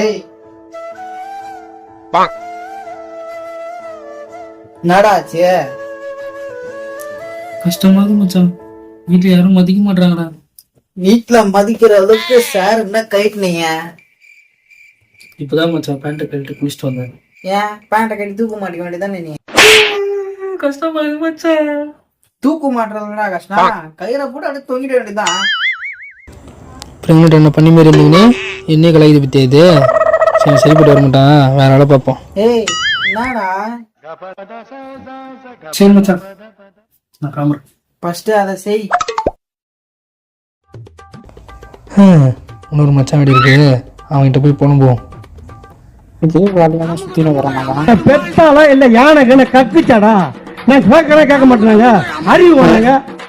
ஏய் நடாச்சு கஷ்டமா இருக்கு மச்சான். வீட்டுல யாரும் மதிக்க மாட்டாங்கடா. வீட்டுல மதிக்கிற அளவுக்கு சார் என்ன கைட்டுனீங்க? இப்பதான் மச்சான் பேண்ட்டை கழட்டி குளிச்சுட்டு வந்தேன். ஏன் பேண்ட்டை கட்டி தூக்க மாட்டிக்க வேண்டியதானே நீ? கஷ்டமா இருக்கு மச்சான். தூக்க மாட்டுறதுடா கஷ்டம். கயிறை போட்டு அப்படியே தொங்கிட வேண்டியதான். பிரெக்னென்ட் என்ன பண்ணி மாரி இருந்தீங்கன்னு என்னையே கலாய்க்கு பத்தியா இது? சரி சரிப்பட்டு வர மாட்டான், வேற ஆளை பார்ப்போம். ஏய் என்னடா? சரி மச்சான் நான் கிளம்புறேன். ஃபர்ஸ்ட் அதை செய். இன்னொரு மச்சான் வீடு இருக்கு, அவன்கிட்ட போய் போன போவோம். சுத்தின வரான். பெத்தாலா இல்ல யானை கக்குச்சாடா? நான் கேட்க மாட்டேனாங்க, அறிவு வராங்க.